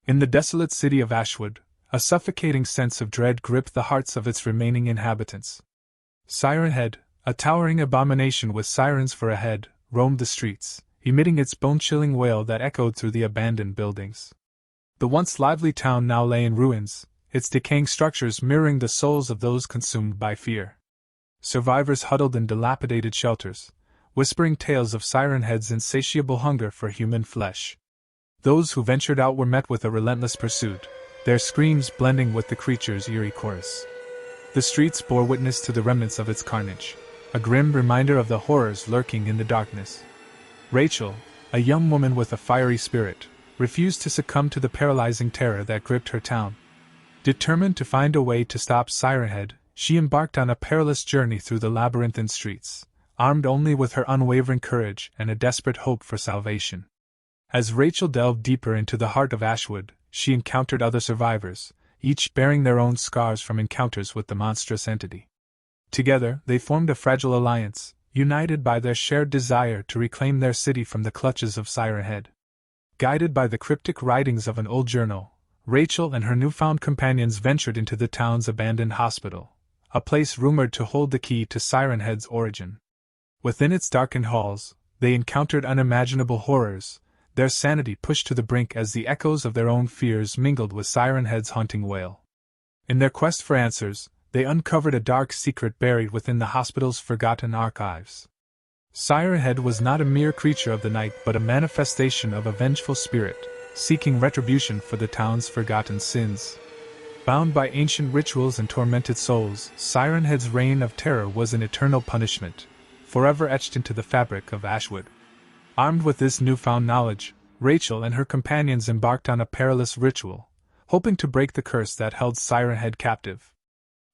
In the desolate city of Ashwood, a suffocating sense of dread gripped the hearts of its remaining inhabitants. Sirenhead, a towering abomination with sirens for a head, roamed the streets, emitting its bone-chilling wail that echoed through the abandoned buildings. The once lively town now lay in ruins, its decaying structures mirroring the souls of those consumed by fear. Survivors huddled in dilapidated shelters, whispering tales of Sirenhead's insatiable hunger for human flesh. Those who ventured out were met with a relentless pursuit, their screams blending with the creature's eerie chorus. The streets bore witness to the remnants of its carnage, a grim reminder of the horrors lurking in the darkness. Rachel, a young woman with a fiery spirit, refused to succumb to the paralyzing terror that gripped her town. Determined to find a way to stop Sirenhead, she embarked on a perilous journey through the labyrinthine streets, armed only with her unwavering courage and a desperate hope for salvation. As Rachel delved deeper into the heart of Ashwood, she encountered other survivors, each bearing their own scars from encounters with the monstrous entity. Together, they formed a fragile alliance, united by their shared desire to reclaim their city from the clutches of Sirenhead. Guided by the cryptic writings of an old journal, Rachel and her newfound companions ventured into the town's abandoned hospital, a place rumored to hold the key to Sirenhead's origin. Within its darkened halls, they encountered unimaginable horrors, their sanity pushed to the brink as the echoes of their own fears mingled with Sirenhead's haunting wail. In their quest for answers, they uncovered a dark secret buried within the hospital's forgotten archives. Sirenhead was not a mere creature of the night but a manifestation of a vengeful spirit, seeking retribution for the town's forgotten sins. Bound by ancient rituals and tormented souls, Sirenhead's reign of terror was an eternal punishment, forever etched into the fabric of Ashwood. Armed with this newfound knowledge, Rachel and her companions embarked on a perilous ritual, hoping to break the curse that held Sirenhead captive.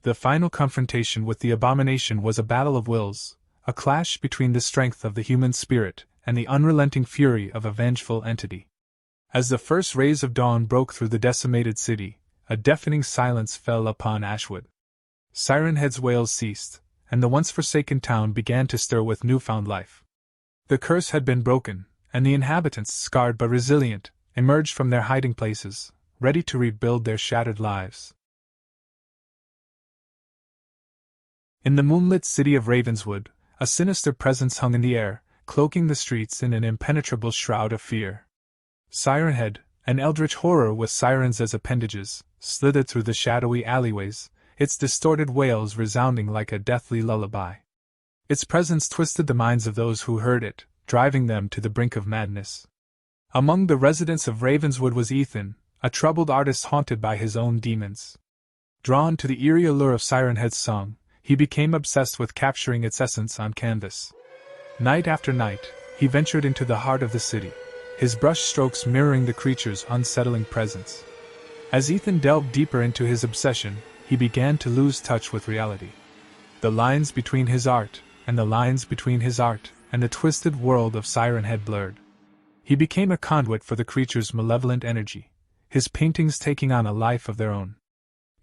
The final confrontation with the abomination was a battle of wills, a clash between the strength of the human spirit and the unrelenting fury of a vengeful entity. As the first rays of dawn broke through the decimated city, a deafening silence fell upon Ashwood. Sirenhead's wails ceased, and the once forsaken town began to stir with newfound life. The curse had been broken, and the inhabitants, scarred but resilient, emerged from their hiding places, ready to rebuild their shattered lives. In the moonlit city of Ravenswood, a sinister presence hung in the air, cloaking the streets in an impenetrable shroud of fear. Sirenhead, an eldritch horror with sirens as appendages, slithered through the shadowy alleyways, its distorted wails resounding like a deathly lullaby. Its presence twisted the minds of those who heard it, driving them to the brink of madness. Among the residents of Ravenswood was Ethan, a troubled artist haunted by his own demons. Drawn to the eerie allure of Sirenhead's song, he became obsessed with capturing its essence on canvas. Night after night, he ventured into the heart of the city, his brush strokes mirroring the creature's unsettling presence. As Ethan delved deeper into his obsession, he began to lose touch with reality. The lines between his art, and the lines between his art, and the twisted world of Sirenhead blurred. He became a conduit for the creature's malevolent energy, his paintings taking on a life of their own.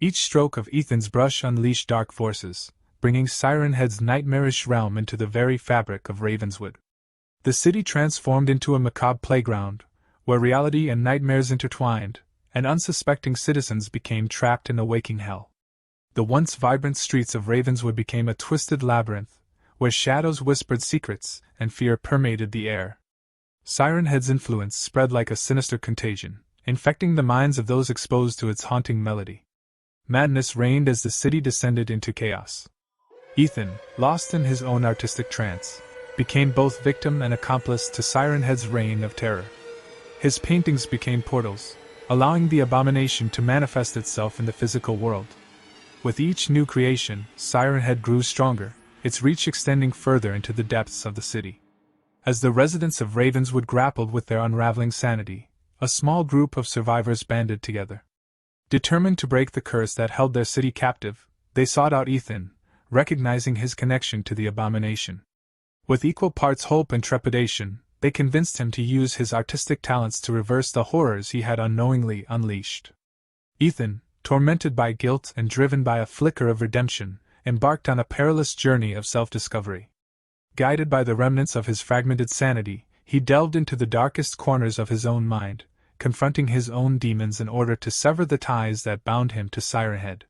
Each stroke of Ethan's brush unleashed dark forces, bringing Sirenhead's nightmarish realm into the very fabric of Ravenswood. The city transformed into a macabre playground, where reality and nightmares intertwined, and unsuspecting citizens became trapped in a waking hell. The once vibrant streets of Ravenswood became a twisted labyrinth, where shadows whispered secrets and fear permeated the air. Sirenhead's influence spread like a sinister contagion, infecting the minds of those exposed to its haunting melody. Madness reigned as the city descended into chaos. Ethan, lost in his own artistic trance, became both victim and accomplice to Sirenhead's reign of terror. His paintings became portals, allowing the abomination to manifest itself in the physical world. With each new creation, Sirenhead grew stronger, its reach extending further into the depths of the city. As the residents of Ravenswood grappled with their unraveling sanity, a small group of survivors banded together. Determined to break the curse that held their city captive, they sought out Ethan, recognizing his connection to the abomination. With equal parts hope and trepidation, they convinced him to use his artistic talents to reverse the horrors he had unknowingly unleashed. Ethan, tormented by guilt and driven by a flicker of redemption, embarked on a perilous journey of self-discovery. Guided by the remnants of his fragmented sanity, he delved into the darkest corners of his own mind, confronting his own demons in order to sever the ties that bound him to Sirenhead.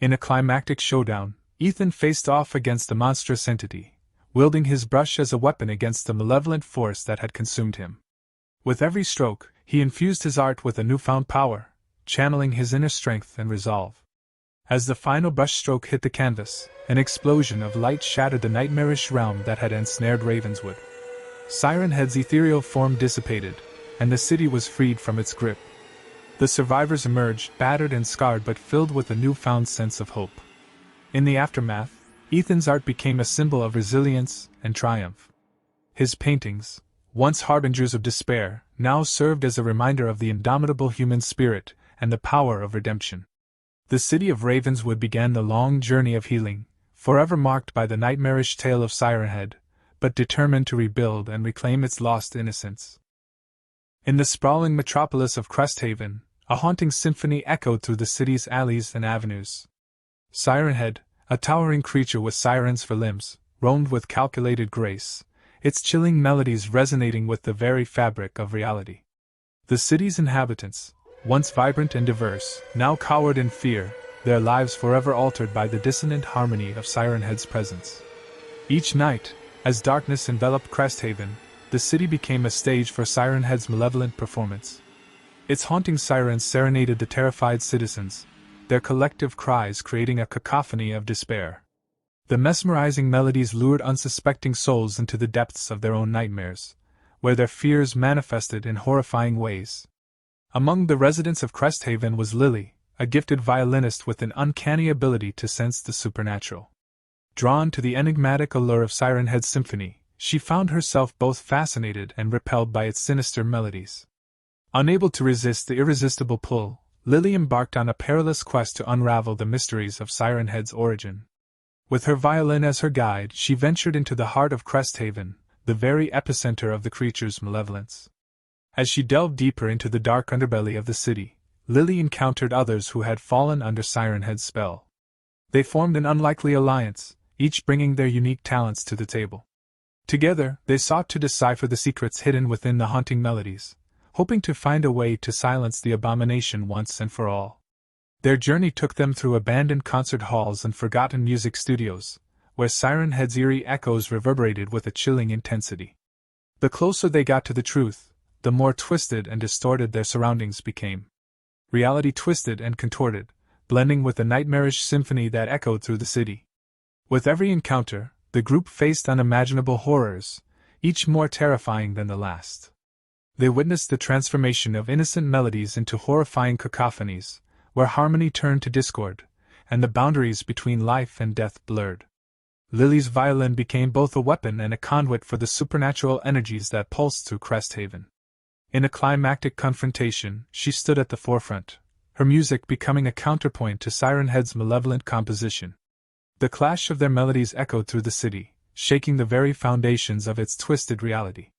In a climactic showdown, Ethan faced off against the monstrous entity, wielding his brush as a weapon against the malevolent force that had consumed him. With every stroke, he infused his art with a newfound power, channeling his inner strength and resolve. As the final brushstroke hit the canvas, an explosion of light shattered the nightmarish realm that had ensnared Ravenswood. Sirenhead's ethereal form dissipated, and the city was freed from its grip. The survivors emerged, battered and scarred but filled with a newfound sense of hope. In the aftermath, Ethan's art became a symbol of resilience and triumph. His paintings, once harbingers of despair, now served as a reminder of the indomitable human spirit and the power of redemption. The city of Ravenswood began the long journey of healing, forever marked by the nightmarish tale of Sirenhead, but determined to rebuild and reclaim its lost innocence. In the sprawling metropolis of Cresthaven, a haunting symphony echoed through the city's alleys and avenues. Sirenhead, a towering creature with sirens for limbs, roamed with calculated grace, its chilling melodies resonating with the very fabric of reality. The city's inhabitants, once vibrant and diverse, now cowered in fear, their lives forever altered by the dissonant harmony of Sirenhead's presence. Each night, as darkness enveloped Cresthaven, the city became a stage for Sirenhead's malevolent performance. Its haunting sirens serenaded the terrified citizens, their collective cries creating a cacophony of despair. The mesmerizing melodies lured unsuspecting souls into the depths of their own nightmares, where their fears manifested in horrifying ways. Among the residents of Cresthaven was Lily, a gifted violinist with an uncanny ability to sense the supernatural. Drawn to the enigmatic allure of Sirenhead's symphony, she found herself both fascinated and repelled by its sinister melodies. Unable to resist the irresistible pull, Lily embarked on a perilous quest to unravel the mysteries of Sirenhead's origin. With her violin as her guide, she ventured into the heart of Cresthaven, the very epicenter of the creature's malevolence. As she delved deeper into the dark underbelly of the city, Lily encountered others who had fallen under Sirenhead's spell. They formed an unlikely alliance, each bringing their unique talents to the table. Together, they sought to decipher the secrets hidden within the haunting melodies, hoping to find a way to silence the abomination once and for all. Their journey took them through abandoned concert halls and forgotten music studios, where Sirenhead's eerie echoes reverberated with a chilling intensity. The closer they got to the truth, the more twisted and distorted their surroundings became. Reality twisted and contorted, blending with the nightmarish symphony that echoed through the city. With every encounter, the group faced unimaginable horrors, each more terrifying than the last. They witnessed the transformation of innocent melodies into horrifying cacophonies, where harmony turned to discord, and the boundaries between life and death blurred. Lily's violin became both a weapon and a conduit for the supernatural energies that pulsed through Cresthaven. In a climactic confrontation, she stood at the forefront, her music becoming a counterpoint to Sirenhead's malevolent composition. The clash of their melodies echoed through the city, shaking the very foundations of its twisted reality.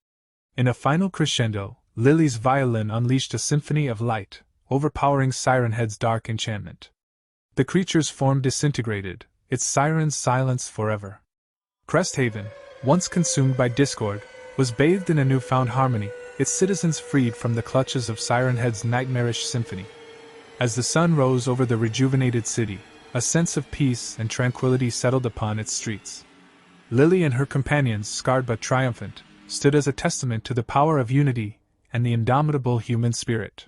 In a final crescendo, Lily's violin unleashed a symphony of light, overpowering Sirenhead's dark enchantment. The creature's form disintegrated, its sirens silenced forever. Cresthaven, once consumed by discord, was bathed in a newfound harmony, its citizens freed from the clutches of Sirenhead's nightmarish symphony. As the sun rose over the rejuvenated city, a sense of peace and tranquility settled upon its streets. Lily and her companions, scarred but triumphant, stood as a testament to the power of unity and the indomitable human spirit.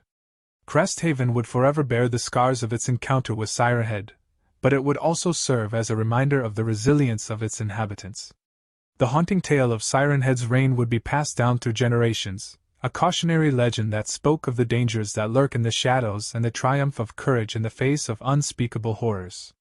Cresthaven would forever bear the scars of its encounter with Sirenhead, but it would also serve as a reminder of the resilience of its inhabitants. The haunting tale of Sirenhead's reign would be passed down through generations, a cautionary legend that spoke of the dangers that lurk in the shadows and the triumph of courage in the face of unspeakable horrors.